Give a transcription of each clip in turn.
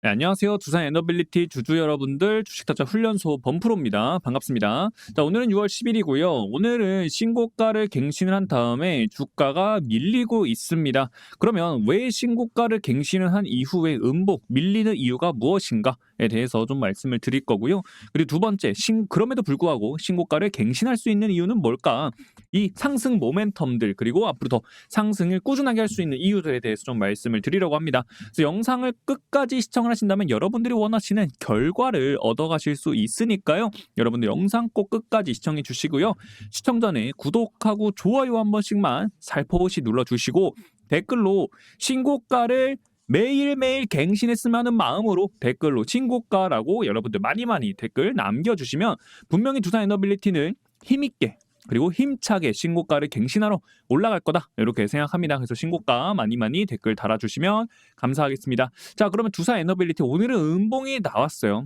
네, 안녕하세요. 두산 에너빌리티 주주 여러분들, 주식타짜 훈련소 범프로입니다. 반갑습니다. 자, 오늘은 6월 10일이고요. 오늘은 신고가를 갱신을 한 다음에 주가가 밀리고 있습니다. 그러면 왜 신고가를 갱신을 한 이후에 음봉, 밀리는 이유가 무엇인가에 대해서 좀 말씀을 드릴 거고요. 그리고 두 번째, 그럼에도 불구하고 신고가를 갱신할 수 있는 이유는 뭘까? 이 상승 모멘텀들, 그리고 앞으로 더 상승을 꾸준하게 할 수 있는 이유들에 대해서 좀 말씀을 드리려고 합니다. 그래서 영상을 끝까지 시청을 하신다면 여러분들이 원하시는 결과를 얻어가실 수 있으니까요. 여러분들 영상 꼭 끝까지 시청해 주시고요. 시청 전에 구독하고 좋아요 한 번씩만 살포시 눌러주시고 댓글로 신고가를 매일매일 갱신했으면 하는 마음으로 댓글로 신고가라고 여러분들 많이 댓글 남겨주시면 분명히 두산 에너빌리티는 힘있게 그리고 힘차게 신고가를 갱신하러 올라갈 거다 이렇게 생각합니다. 그래서 신고가 많이 댓글 달아주시면 감사하겠습니다. 자, 그러면 두산 에너빌리티 오늘은 음봉이 나왔어요.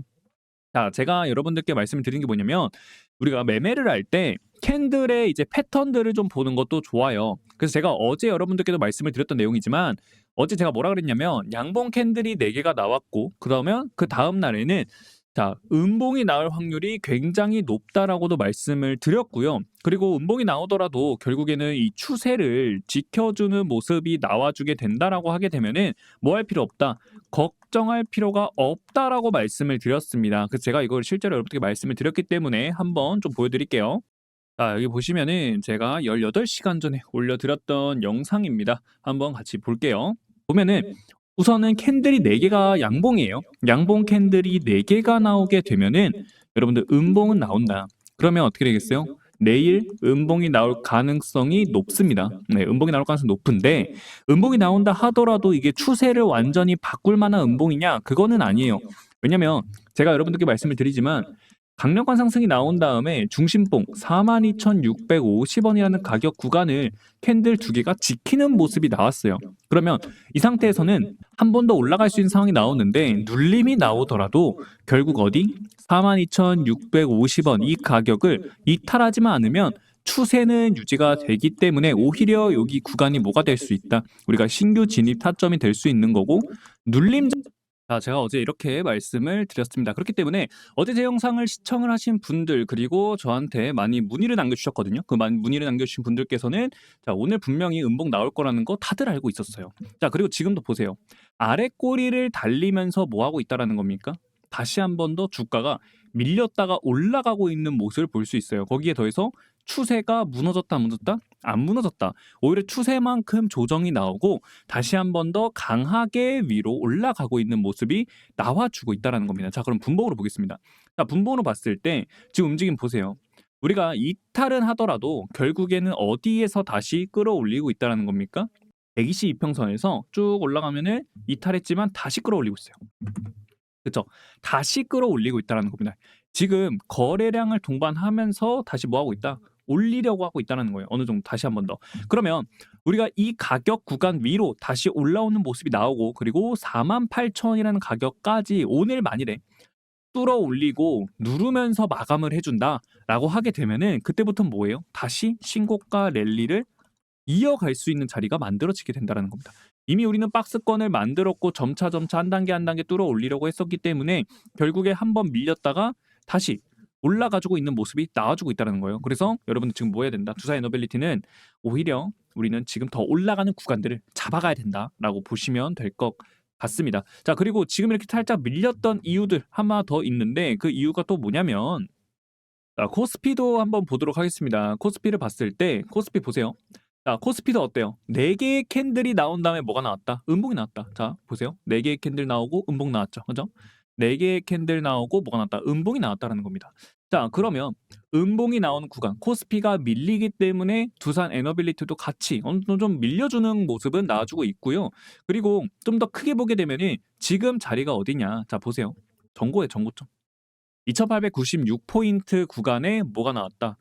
자, 제가 여러분들께 말씀을 드린 게 뭐냐면 우리가 매매를 할 때 캔들의 이제 패턴들을 좀 보는 것도 좋아요. 그래서 제가 어제 여러분들께도 말씀을 드렸던 내용이지만 어제 제가 뭐라 그랬냐면 양봉 캔들이 4개가 나왔고 그러면 그 다음 날에는 자, 음봉이 나올 확률이 굉장히 높다라고도 말씀을 드렸고요. 그리고 음봉이 나오더라도 결국에는 이 추세를 지켜주는 모습이 나와주게 된다라고 하게 되면은 뭐 할 필요 없다. 걱정할 필요가 없다라고 말씀을 드렸습니다. 그래서 제가 이걸 실제로 여러분께 말씀을 드렸기 때문에 한번 좀 보여드릴게요. 자, 여기 보시면은 제가 18시간 전에 올려드렸던 영상입니다. 한번 같이 볼게요. 보면은 우선은 캔들이 4개가 양봉이에요. 양봉 캔들이 4개가 나오게 되면은 여러분들 음봉은 나온다. 그러면 어떻게 되겠어요? 내일 음봉이 나올 가능성이 높습니다. 네, 음봉이 나올 가능성이 높은데 음봉이 나온다 하더라도 이게 추세를 완전히 바꿀 만한 음봉이냐? 그거는 아니에요. 왜냐면 제가 여러분들께 말씀을 드리지만 강력한 상승이 나온 다음에 중심봉 42,650원이라는 가격 구간을 캔들 2개가 지키는 모습이 나왔어요. 그러면 이 상태에서는 한 번 더 올라갈 수 있는 상황이 나오는데 눌림이 나오더라도 결국 어디? 42,650원 이 가격을 이탈하지만 않으면 추세는 유지가 되기 때문에 오히려 여기 구간이 뭐가 될 수 있다. 우리가 신규 진입 타점이 될 수 있는 거고 눌림. 자, 제가 어제 이렇게 말씀을 드렸습니다. 그렇기 때문에 어제 제 영상을 시청을 하신 분들 그리고 저한테 많이 문의를 남겨주셨거든요. 그 문의를 남겨주신 분들께서는 자, 오늘 분명히 음봉 나올 거라는 거 다들 알고 있었어요. 자, 그리고 지금도 보세요. 아래 꼬리를 달리면서 뭐 하고 있다라는 겁니까? 다시 한 번 더 주가가 밀렸다가 올라가고 있는 모습을 볼 수 있어요. 거기에 더해서 추세가 무너졌다 안 무너졌다? 안 무너졌다. 오히려 추세만큼 조정이 나오고 다시 한 번 더 강하게 위로 올라가고 있는 모습이 나와주고 있다는 겁니다. 자, 그럼 분봉으로 보겠습니다. 자, 분봉으로 봤을 때 지금 움직임 보세요. 우리가 이탈은 하더라도 결국에는 어디에서 다시 끌어올리고 있다는 겁니까? 122평선에서 쭉 올라가면은 이탈했지만 다시 끌어올리고 있어요. 그쵸? 다시 끌어올리고 있다는 겁니다. 지금 거래량을 동반하면서 다시 뭐 하고 있다? 올리려고 하고 있다는 거예요. 어느 정도 다시 한 번 더. 그러면 우리가 이 가격 구간 위로 다시 올라오는 모습이 나오고 그리고 48,000원이라는 가격까지 오늘 만일에 뚫어 올리고 누르면서 마감을 해준다라고 하게 되면은 그때부터는 뭐예요? 다시 신고가 랠리를 이어갈 수 있는 자리가 만들어지게 된다는 겁니다. 이미 우리는 박스권을 만들었고 점차 한 단계 뚫어 올리려고 했었기 때문에 결국에 한번 밀렸다가 다시 올라가지고 있는 모습이 나와주고 있다는 거예요. 그래서 여러분들 지금 뭐 해야 된다? 두산 에너빌리티는 오히려 우리는 지금 더 올라가는 구간들을 잡아가야 된다라고 보시면 될 것 같습니다. 자, 그리고 지금 이렇게 살짝 밀렸던 이유들 하나 더 있는데 그 이유가 또 뭐냐면 자, 코스피도 한번 보도록 하겠습니다. 코스피를 봤을 때 코스피 보세요. 자, 코스피도 어때요? 4개의 캔들이 나온 다음에 뭐가 나왔다? 음봉이 나왔다. 자, 보세요. 4개의 캔들 나오고 음봉 나왔죠. 그죠? 4개의 캔들 나오고 뭐가 나왔다? 음봉이 나왔다는 겁니다. 자, 그러면 음봉이 나오는 구간, 코스피가 밀리기 때문에 두산 에너빌리티도 같이 어느 정도 좀 밀려주는 모습은 나와주고 있고요. 그리고 좀 더 크게 보게 되면은 지금 자리가 어디냐? 자, 보세요. 정고점. 2896포인트 구간에 뭐가 나왔다?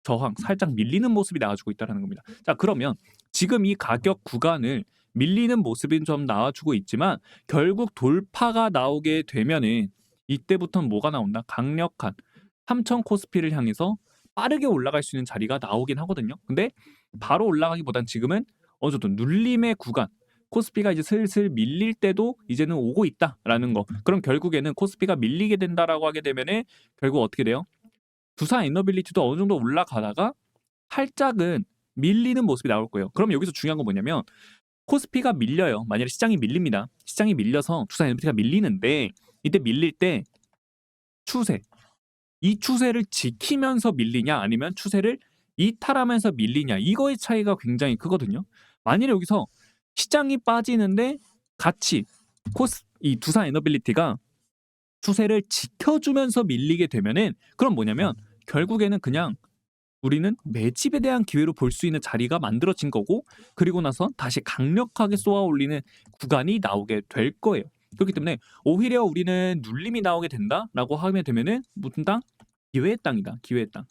저항, 살짝 밀리는 모습이 나와주고 있다는 겁니다. 자, 그러면 지금 이 가격 구간을 밀리는 모습이 좀 나와주고 있지만 결국 돌파가 나오게 되면은 이때부터는 뭐가 나온다? 강력한 3000 코스피를 향해서 빠르게 올라갈 수 있는 자리가 나오긴 하거든요. 근데 바로 올라가기보단 지금은 어느 정도 눌림의 구간, 코스피가 이제 슬슬 밀릴 때도 이제는 오고 있다라는 거. 그럼 결국에는 코스피가 밀리게 된다라고 하게 되면은 결국 어떻게 돼요? 두산 에너빌리티도 어느 정도 올라가다가 살짝은 밀리는 모습이 나올 거예요. 그럼 여기서 중요한 건 뭐냐면 코스피가 밀려요. 만약에 시장이 밀립니다. 시장이 밀려서 두산 에너빌리티가 밀리는데 이때 밀릴 때 추세, 이 추세를 지키면서 밀리냐 아니면 추세를 이탈하면서 밀리냐 이거의 차이가 굉장히 크거든요. 만일에 여기서 시장이 빠지는데 같이 이 두산 에너빌리티가 추세를 지켜주면서 밀리게 되면은 그럼 뭐냐면 결국에는 그냥 우리는 매집에 대한 기회로 볼 수 있는 자리가 만들어진 거고 그리고 나서 다시 강력하게 쏘아 올리는 구간이 나오게 될 거예요. 그렇기 때문에 오히려 우리는 눌림이 나오게 된다라고 하면 되면은 무슨 땅? 기회의 땅이다. 기회의 땅.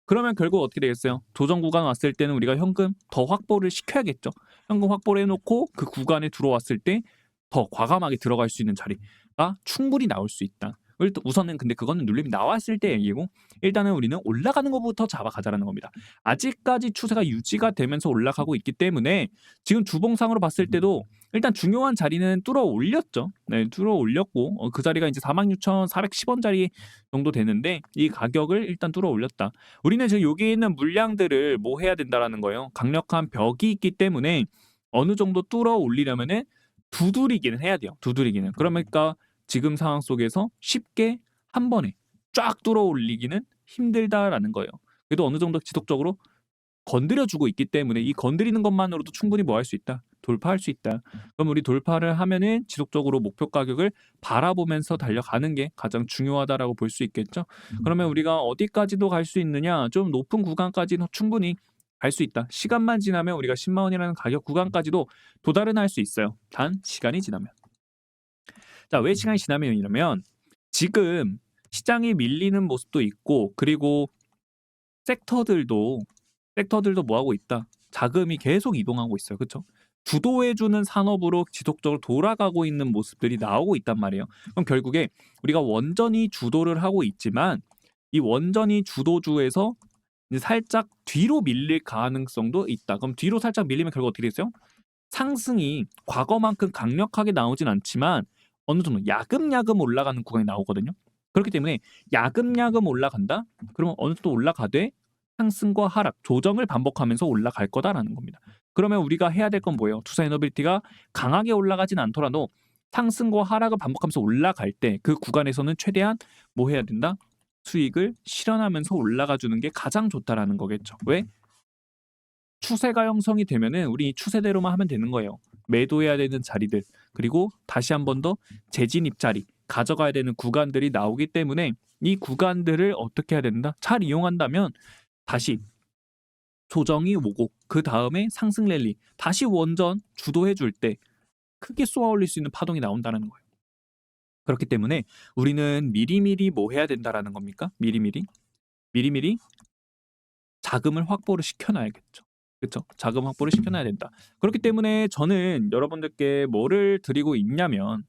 그러면 결국 어떻게 되겠어요? 조정 구간 왔을 때는 우리가 현금 더 확보를 시켜야겠죠. 현금 확보를 해놓고 그 구간에 들어왔을 때 더 과감하게 들어갈 수 있는 자리가 충분히 나올 수 있다. 우선은 근데 그거는 눌림이 나왔을 때 얘기고 일단은 우리는 올라가는 것부터 잡아가자라는 겁니다. 아직까지 추세가 유지가 되면서 올라가고 있기 때문에 지금 주봉상으로 봤을 때도 일단 중요한 자리는 뚫어 올렸죠. 네, 뚫어 올렸고 그 자리가 이제 46,410원 자리 정도 되는데 이 가격을 일단 뚫어 올렸다. 우리는 지금 여기 있는 물량들을 뭐 해야 된다라는 거예요. 강력한 벽이 있기 때문에 어느 정도 뚫어 올리려면은 두드리기는 해야 돼요. 두드리기는. 그러니까 지금 상황 속에서 쉽게 한 번에 쫙 뚫어 올리기는 힘들다라는 거예요. 그래도 어느 정도 지속적으로 건드려주고 있기 때문에 이 건드리는 것만으로도 충분히 뭐 할 수 있다. 돌파할 수 있다. 그럼 우리 돌파를 하면은 지속적으로 목표 가격을 바라보면서 달려가는 게 가장 중요하다라고 볼 수 있겠죠. 그러면 우리가 어디까지도 갈 수 있느냐? 좀 높은 구간까지는 충분히 갈 수 있다. 시간만 지나면 우리가 10만 원이라는 가격 구간까지도 도달은 할 수 있어요. 단 시간이 지나면. 자, 왜 시간이 지나면 이러면 지금 시장이 밀리는 모습도 있고 그리고 섹터들도 뭐 하고 있다. 자금이 계속 이동하고 있어요. 그렇죠? 주도해주는 산업으로 지속적으로 돌아가고 있는 모습들이 나오고 있단 말이에요. 그럼 결국에 우리가 원전이 주도를 하고 있지만 이 원전이 주도주에서 이제 살짝 뒤로 밀릴 가능성도 있다. 그럼 뒤로 살짝 밀리면 결국 어떻게 되겠어요? 상승이 과거만큼 강력하게 나오진 않지만 어느 정도 야금야금 올라가는 구간이 나오거든요. 그렇기 때문에 야금야금 올라간다? 그러면 어느 정도 올라가되 상승과 하락, 조정을 반복하면서 올라갈 거다라는 겁니다. 그러면 우리가 해야 될 건 뭐예요? 투자 에너빌리티가 강하게 올라가진 않더라도 상승과 하락을 반복하면서 올라갈 때 그 구간에서는 최대한 뭐 해야 된다? 수익을 실현하면서 올라가 주는 게 가장 좋다라는 거겠죠. 왜? 추세가 형성이 되면은 우리 이 추세대로만 하면 되는 거예요. 매도해야 되는 자리들 그리고 다시 한 번 더 재진입 자리 가져가야 되는 구간들이 나오기 때문에 이 구간들을 어떻게 해야 된다? 잘 이용한다면 다시 조정이 오고 그 다음에 상승 랠리 다시 원전 주도해 줄 때 크게 쏘아 올릴 수 있는 파동이 나온다는 거예요. 그렇기 때문에 우리는 미리미리 뭐 해야 된다라는 겁니까? 미리미리 자금을 확보를 시켜놔야겠죠. 그렇죠? 자금 확보를 시켜놔야 된다. 그렇기 때문에 저는 여러분들께 뭐를 드리고 있냐면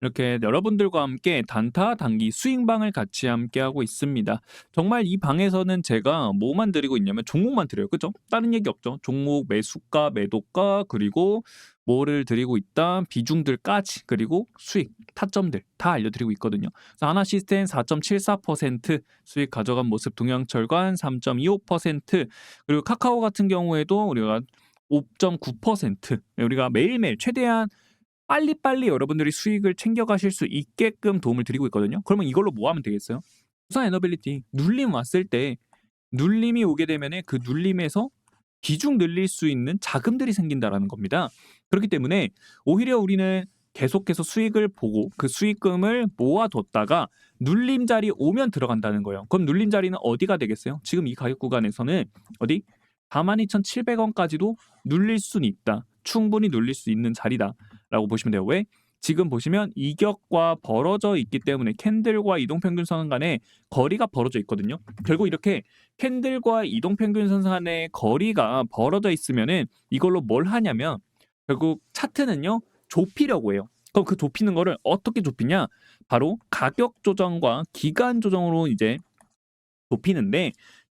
이렇게 여러분들과 함께 단타, 단기, 수익방을 같이 함께 하고 있습니다. 정말 이 방에서는 제가 뭐만 드리고 있냐면 종목만 드려요. 그죠? 다른 얘기 없죠. 종목 매수가, 매도가, 그리고 뭐를 드리고 있다, 비중들까지, 그리고 수익, 타점들 다 알려드리고 있거든요. 그래서 하나시스템 4.74% 수익 가져간 모습, 동양철관 3.25%, 그리고 카카오 같은 경우에도 우리가 5.9% 우리가 매일매일 최대한 빨리빨리 여러분들이 수익을 챙겨가실 수 있게끔 도움을 드리고 있거든요. 그러면 이걸로 뭐 하면 되겠어요? 두산 에너빌리티 눌림 왔을 때 눌림이 오게 되면은 그 눌림에서 비중 늘릴 수 있는 자금들이 생긴다라는 겁니다. 그렇기 때문에 오히려 우리는 계속해서 수익을 보고 그 수익금을 모아뒀다가 눌림 자리 오면 들어간다는 거예요. 그럼 눌림 자리는 어디가 되겠어요? 지금 이 가격 구간에서는 어디? 42,700원까지도 눌릴 수는 있다. 충분히 눌릴 수 있는 자리다라고 보시면 돼요. 왜? 지금 보시면 이격과 벌어져 있기 때문에 캔들과 이동평균선 간에 거리가 벌어져 있거든요. 결국 이렇게 캔들과 이동평균선 간의 거리가 벌어져 있으면은 이걸로 뭘 하냐면 결국 차트는요 좁히려고 해요. 그럼 그 좁히는 거를 어떻게 좁히냐? 바로 가격 조정과 기간 조정으로 이제 좁히는데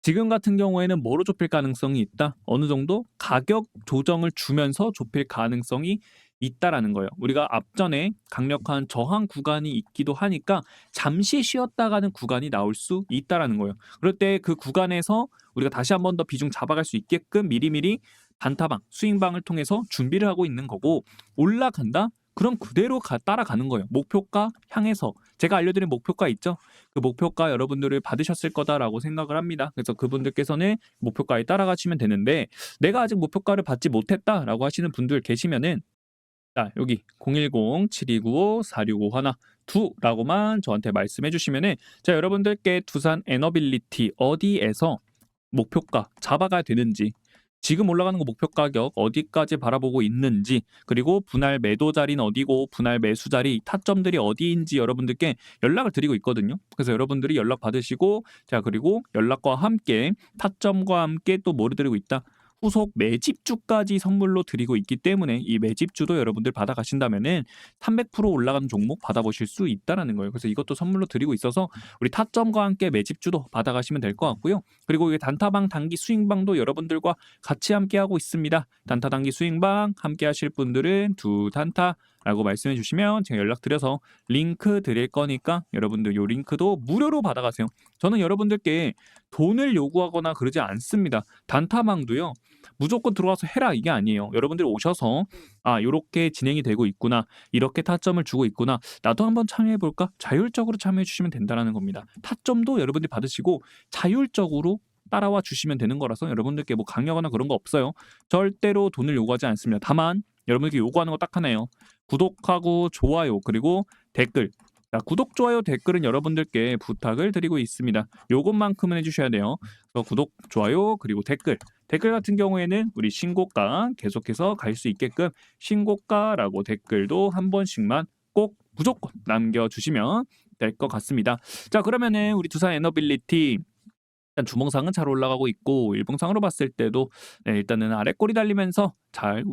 지금 같은 경우에는 뭐로 좁힐 가능성이 있다? 어느 정도 가격 조정을 주면서 좁힐 가능성이 있다라는 거예요. 우리가 앞전에 강력한 저항 구간이 있기도 하니까 잠시 쉬었다 가는 구간이 나올 수 있다라는 거예요. 그럴 때 그 구간에서 우리가 다시 한 번 더 비중 잡아갈 수 있게끔 미리미리 단타방, 스윙방을 통해서 준비를 하고 있는 거고, 올라간다? 그럼 그대로 따라가는 거예요. 목표가 향해서. 제가 알려드린 목표가 있죠? 그 목표가 여러분들을 받으셨을 거다라고 생각을 합니다. 그래서 그분들께서는 목표가에 따라가시면 되는데, 내가 아직 목표가를 받지 못했다라고 하시는 분들 계시면은, 자, 여기 010-7295-4651 2라고만 저한테 말씀해 주시면은 제가 여러분들께 두산 에너빌리티 어디에서 목표가 잡아가야 되는지, 지금 올라가는 거 목표 가격 어디까지 바라보고 있는지, 그리고 분할 매도 자리는 어디고 분할 매수 자리 타점들이 어디인지 여러분들께 연락을 드리고 있거든요. 그래서 여러분들이 연락 받으시고, 자, 그리고 연락과 함께 타점과 함께 또 뭐를 드리고 있다? 후속 매집주까지 선물로 드리고 있기 때문에 이 매집주도 여러분들 받아가신다면은 300% 올라가는 종목 받아보실 수 있다라는 거예요. 그래서 이것도 선물로 드리고 있어서 우리 타점과 함께 매집주도 받아가시면 될 것 같고요. 그리고 이 단타방 단기 스윙방도 여러분들과 같이 함께 하고 있습니다. 단타 단기 스윙방 함께 하실 분들은 두 단타라고 말씀해 주시면 제가 연락드려서 링크 드릴 거니까 여러분들 요 링크도 무료로 받아가세요. 저는 여러분들께 돈을 요구하거나 그러지 않습니다. 단타방도요, 무조건 들어와서 해라 이게 아니에요. 여러분들이 오셔서 아, 요렇게 진행이 되고 있구나, 이렇게 타점을 주고 있구나, 나도 한번 참여해볼까, 자율적으로 참여해 주시면 된다는 겁니다. 타점도 여러분들이 받으시고 자율적으로 따라와 주시면 되는 거라서 여러분들께 뭐 강요하거나 그런 거 없어요. 절대로 돈을 요구하지 않습니다. 다만 여러분들께 요구하는 거 딱 하나예요. 구독하고 좋아요 그리고 댓글. 자, 구독, 좋아요, 댓글은 여러분들께 부탁을 드리고 있습니다. 요것만큼은 해주셔야 돼요. 그래서 구독, 좋아요, 그리고 댓글. 댓글 같은 경우에는 우리 신고가 계속해서 갈 수 있게끔 신고가라고 댓글도 한 번씩만 꼭 무조건 남겨주시면 될 것 같습니다. 자, 그러면은 우리 두산 에너빌리티 일단 주봉상은 잘 올라가고 있고, 일봉상으로 봤을 때도 일단은 아래 꼬리 달리면서 잘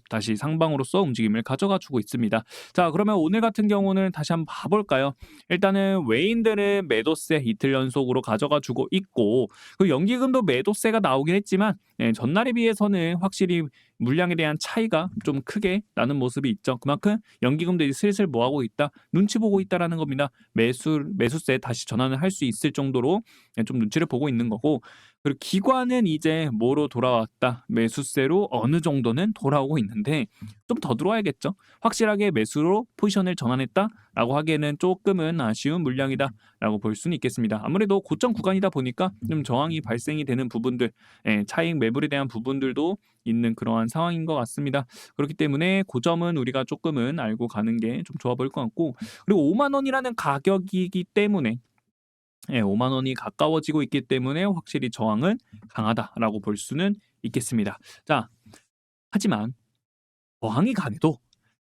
다시 상방으로서 움직임을 가져가 주고 있습니다. 자, 그러면 오늘 같은 경우는 다시 한번 봐볼까요? 일단은 외인들은 매도세 이틀 연속으로 가져가 주고 있고, 그 연기금도 매도세가 나오긴 했지만 전날에 비해서는 확실히 물량에 대한 차이가 좀 크게 나는 모습이 있죠. 그만큼 연기금도 이제 슬슬 뭐하고 있다, 눈치 보고 있다라는 겁니다. 매수세 다시 전환을 할 수 있을 정도로 좀 눈치를 보고 있는 거고, 그리고 기관은 이제 뭐로 돌아왔다, 매수세로 어느 정도는 돌아오고 있는데 좀 더 들어와야겠죠. 확실하게 매수로 포지션을 전환했다라고 하기에는 조금은 아쉬운 물량이다라고 볼 수는 있겠습니다. 아무래도 고점 구간이다 보니까 좀 저항이 발생이 되는 부분들, 차익 매물에 대한 부분들도 있는 그러한 상황인 것 같습니다. 그렇기 때문에 고점은 우리가 조금은 알고 가는 게 좀 좋아 보일 것 같고, 그리고 5만 원이라는 가격이기 때문에 5만 원이 가까워지고 있기 때문에 확실히 저항은 강하다라고 볼 수는 있겠습니다. 자, 하지만 저항이 강해도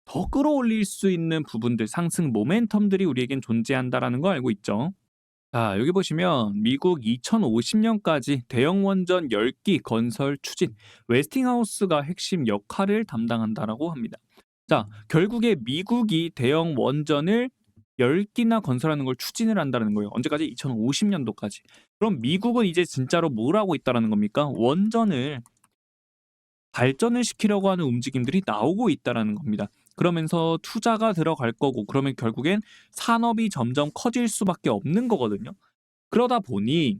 더 끌어올릴 수 있는 부분들, 상승 모멘텀들이 우리에겐 존재한다라는 거 알고 있죠. 자, 여기 보시면 미국 2050년까지 대형 원전 10기 건설 추진, 웨스팅하우스가 핵심 역할을 담당한다라고 합니다. 자, 결국에 미국이 대형 원전을 10기나 건설하는 걸 추진을 한다는 거예요. 언제까지? 2050년도까지. 그럼 미국은 이제 진짜로 뭘 하고 있다라는 겁니까? 원전을 발전을 시키려고 하는 움직임들이 나오고 있다라는 겁니다. 그러면서 투자가 들어갈 거고, 그러면 결국엔 산업이 점점 커질 수밖에 없는 거거든요. 그러다 보니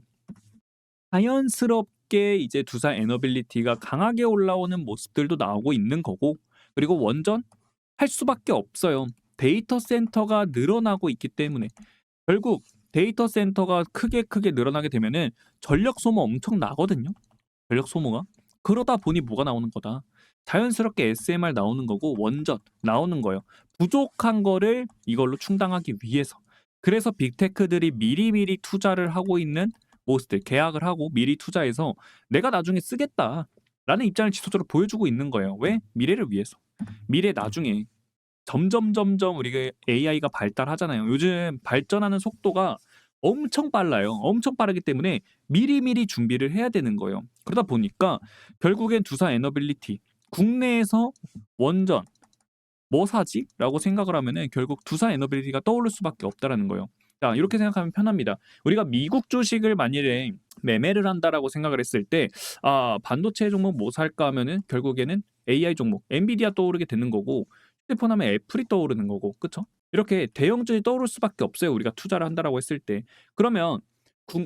자연스럽게 이제 두산 에너빌리티가 강하게 올라오는 모습들도 나오고 있는 거고, 그리고 원전 할 수밖에 없어요. 데이터 센터가 늘어나고 있기 때문에. 결국 데이터 센터가 크게 늘어나게 되면은 전력 소모 엄청 나거든요. 전력 소모가. 그러다 보니 뭐가 나오는 거다. 자연스럽게 SMR 나오는 거고 원전 나오는 거예요. 부족한 거를 이걸로 충당하기 위해서. 그래서 빅테크들이 미리미리 투자를 하고 있는 모습들, 계약을 하고 미리 투자해서 내가 나중에 쓰겠다라는 입장을 지속적으로 보여주고 있는 거예요. 왜? 미래를 위해서. 미래 나중에 점점 우리가 AI가 발달하잖아요. 요즘 발전하는 속도가 엄청 빨라요. 엄청 빠르기 때문에 미리미리 준비를 해야 되는 거예요. 그러다 보니까 결국엔 두산 에너빌리티 국내에서 원전 뭐 사지? 라고 생각을 하면은 결국 두산 에너빌리티가 떠오를 수밖에 없다라는 거예요. 자, 이렇게 생각하면 편합니다. 우리가 미국 주식을 만일에 매매를 한다라고 생각을 했을 때, 반도체 종목 뭐 살까 하면은 결국에는 AI 종목, 엔비디아 떠오르게 되는 거고, 휴대폰 하면 애플이 떠오르는 거고, 그쵸? 이렇게 대형주들이 떠오를 수밖에 없어요. 우리가 투자를 한다라고 했을 때. 그러면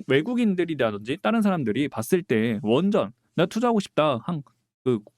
외국인들이라든지 다른 사람들이 봤을 때 원전, 나 투자하고 싶다.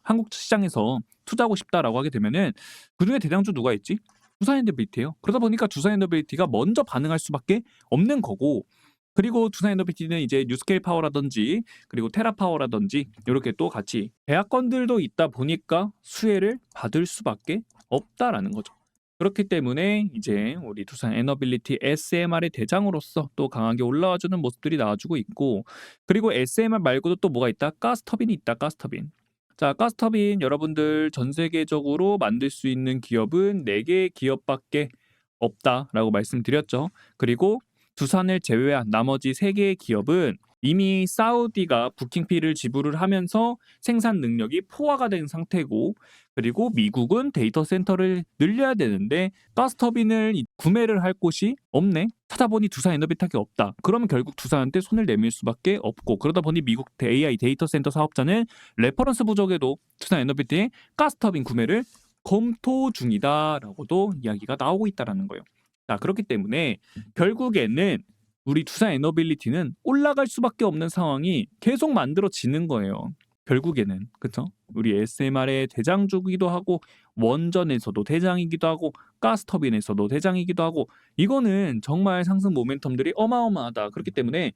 한국 시장에서 투자하고 싶다라고 하게 되면은 그중에 대장주 누가 있지? 두산엔더비티예요. 그러다 보니까 두산엔더비티가 먼저 반응할 수밖에 없는 거고, 그리고 두산엔더비티는 이제 뉴스케일 파워라든지 그리고 테라파워라든지 이렇게 또 같이 계약건들도 있다 보니까 수혜를 받을 수밖에 없다라는 거죠. 그렇기 때문에 이제 우리 두산 에너빌리티 SMR의 대장으로서 또 강하게 올라와주는 모습들이 나와주고 있고, 그리고 SMR 말고도 또 뭐가 있다? 가스터빈이 있다. 가스터빈. 자, 가스터빈 여러분들 전 세계적으로 만들 수 있는 기업은 4개의 기업밖에 없다라고 말씀드렸죠. 그리고 두산을 제외한 나머지 3개의 기업은 이미 사우디가 부킹피를 지불을 하면서 생산 능력이 포화가 된 상태고, 그리고 미국은 데이터 센터를 늘려야 되는데 가스터빈을 구매를 할 곳이 없네. 찾아보니 두산 에너비탁이 없다. 그러면 결국 두산한테 손을 내밀 수밖에 없고, 그러다 보니 미국 AI 데이터 센터 사업자는 레퍼런스 부족에도 두산 에너비티의 가스터빈 구매를 검토 중이다라고도 이야기가 나오고 있다라는 거예요. 자, 그렇기 때문에 결국에는 우리 두산 에너빌리티는 올라갈 수밖에 없는 상황이 계속 만들어지는 거예요. 결국에는, 그쵸? 우리 SMR의 대장주기도 하고, 원전에서도 대장이기도 하고, 가스터빈에서도 대장이기도 하고, 이거는 정말 상승 모멘텀들이 어마어마하다. 그렇기 때문에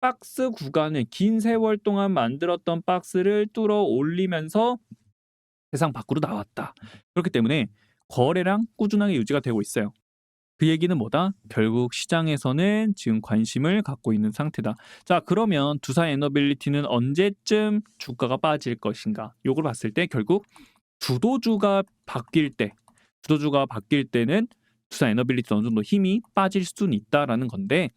박스 구간을 긴 세월 동안 만들었던 박스를 뚫어 올리면서 세상 밖으로 나왔다. 그렇기 때문에 거래량 꾸준하게 유지가 되고 있어요. 그 얘기는 뭐다? 결국 시장에서는 지금 관심을 갖고 있는 상태다. 자, 그러면 두산 에너빌리티는 언제쯤 주가가 빠질 것인가? 요걸 봤을 때 결국 주도주가 바뀔 때는 두산 에너빌리티 어느 정도 힘이 빠질 수는 있다라는 건데,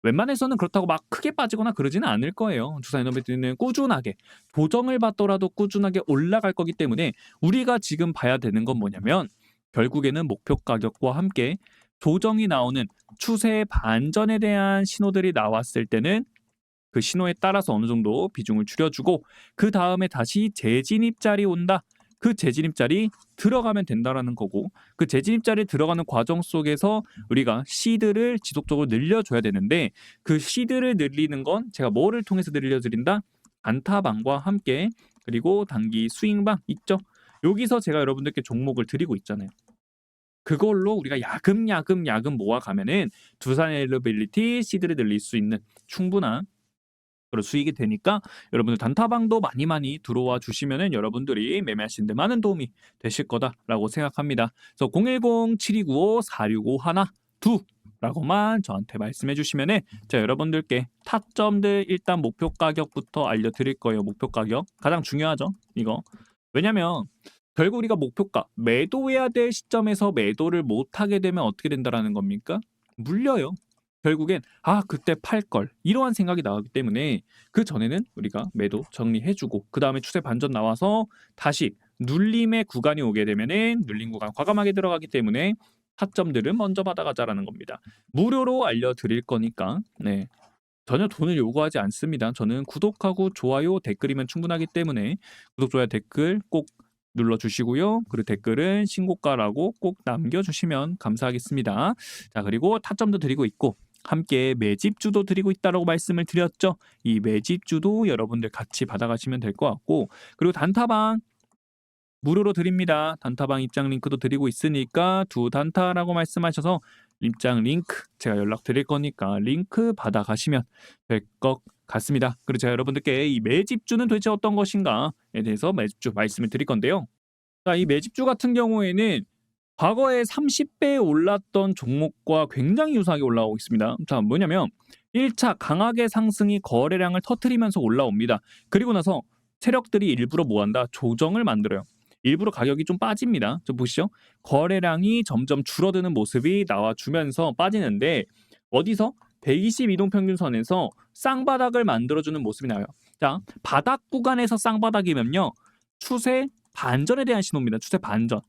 웬만해서는 그렇다고 막 크게 빠지거나 그러지는 않을 거예요. 두산 에너빌리티는 꾸준하게 조정을 받더라도 꾸준하게 올라갈 거기 때문에 우리가 지금 봐야 되는 건 뭐냐면, 결국에는 목표 가격과 함께 조정이 나오는 추세 반전에 대한 신호들이 나왔을 때는 그 신호에 따라서 어느 정도 비중을 줄여주고, 그 다음에 다시 재진입자리 온다. 그 재진입자리 들어가면 된다라는 거고, 그 재진입자리 들어가는 과정 속에서 우리가 시드를 지속적으로 늘려줘야 되는데, 그 시드를 늘리는 건 제가 뭐를 통해서 늘려드린다? 안타방과 함께, 그리고 단기 스윙방 있죠? 여기서 제가 여러분들께 종목을 드리고 있잖아요. 그걸로 우리가 야금 모아가면은 두산 에너빌리티 시드를 늘릴 수 있는 충분한 그런 수익이 되니까, 여러분들 단타방도 많이 들어와 주시면은 여러분들이 매매하시는 데 많은 도움이 되실 거다라고 생각합니다. 그래서 010-7295-4651 라고만 저한테 말씀해 주시면은 제가 여러분들께 타점들 일단 목표 가격부터 알려드릴 거예요. 목표 가격 가장 중요하죠, 이거. 왜냐면 결국 우리가 목표가 매도해야 될 시점에서 매도를 못하게 되면 어떻게 된다라는 겁니까? 물려요. 결국엔 그때 팔걸, 이러한 생각이 나오기 때문에 그 전에는 우리가 매도 정리해주고, 그 다음에 추세 반전 나와서 다시 눌림의 구간이 오게 되면은 눌림 구간 과감하게 들어가기 때문에 타점들은 먼저 받아가자라는 겁니다. 무료로 알려드릴 거니까 전혀 돈을 요구하지 않습니다. 저는 구독하고 좋아요, 댓글이면 충분하기 때문에 구독, 좋아요, 댓글 꼭 눌러주시고요. 그리고 댓글은 신고가라고 꼭 남겨주시면 감사하겠습니다. 자, 그리고 타점도 드리고 있고 함께 매집주도 드리고 있다라고 말씀을 드렸죠. 이 매집주도 여러분들 같이 받아가시면 될 것 같고, 그리고 단타방 무료로 드립니다. 단타방 입장 링크도 드리고 있으니까 두 단타라고 말씀하셔서 입장 링크 제가 연락 드릴 거니까 링크 받아가시면 될 것 같습니다. 그리고 제가 여러분들께 이 매집주는 도대체 어떤 것인가에 대해서 매집주 말씀을 드릴 건데요. 자, 이 매집주 같은 경우에는 과거에 30배 올랐던 종목과 굉장히 유사하게 올라오고 있습니다. 자, 뭐냐면 1차 강하게 상승이 거래량을 터트리면서 올라옵니다. 그리고 나서 세력들이 일부러 뭐한다? 조정을 만들어요. 일부러 가격이 좀 빠집니다. 저 보시죠. 거래량이 점점 줄어드는 모습이 나와주면서 빠지는데, 어디서? 122동평균선에서 쌍바닥을 만들어주는 모습이 나와요. 자, 바닥 구간에서 쌍바닥이면요, 추세 반전에 대한 신호입니다. 추세 반전.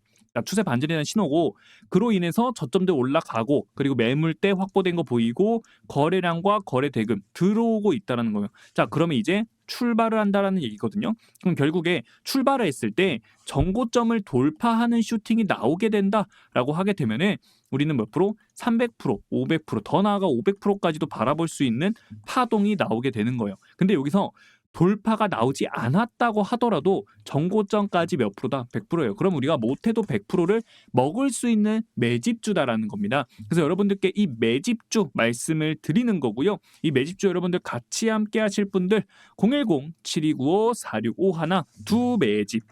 추세 반전이라는 신호고 그로 인해서 저점도 올라가고 그리고 매물대 확보된 거 보이고 거래량과 거래 대금 들어오고 있다라는 거예요. 자, 그러면 이제 출발을 한다라는 얘기거든요. 그럼 결국에 출발을 했을 때 정고점을 돌파하는 슈팅이 나오게 된다라고 하게 되면은 우리는 몇 프로? 300%, 500%더 나아가 500%까지도 바라볼 수 있는 파동이 나오게 되는 거예요. 근데 여기서 돌파가 나오지 않았다고 하더라도 정고점까지 몇 프로다? 100%예요. 그럼 우리가 못해도 100%를 먹을 수 있는 매집주다라는 겁니다. 그래서 여러분들께 이 매집주 말씀을 드리는 거고요. 이 매집주 여러분들 같이 함께 하실 분들 010-7295-4651 두 매집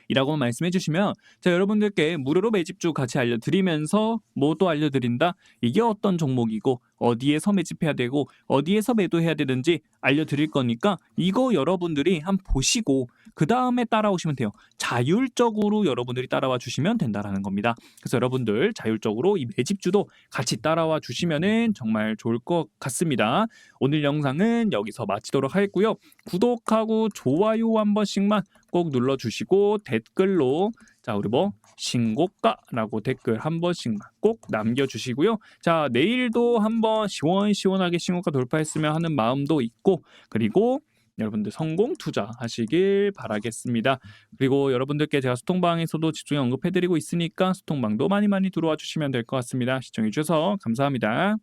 이라고 말씀해 주시면 자, 여러분들께 무료로 매집주 같이 알려드리면서 뭐 또 알려드린다? 이게 어떤 종목이고 어디에서 매집해야 되고 어디에서 매도해야 되는지 알려드릴 거니까 이거 여러분들이 한번 보시고 그 다음에 따라오시면 돼요. 자율적으로 여러분들이 따라와 주시면 된다라는 겁니다. 그래서 여러분들 자율적으로 이 매집주도 같이 따라와 주시면은 정말 좋을 것 같습니다. 오늘 영상은 여기서 마치도록 하겠고요. 구독하고 좋아요 한 번씩만 꼭 눌러주시고 댓글로 자, 우리 뭐 신고가라고 댓글 한 번씩만 꼭 남겨주시고요. 자, 내일도 한번 시원시원하게 신고가 돌파했으면 하는 마음도 있고 그리고 여러분들 성공 투자하시길 바라겠습니다. 그리고 여러분들께 제가 소통방에서도 집중해 언급해드리고 있으니까 소통방도 많이 들어와 주시면 될 것 같습니다. 시청해 주셔서 감사합니다.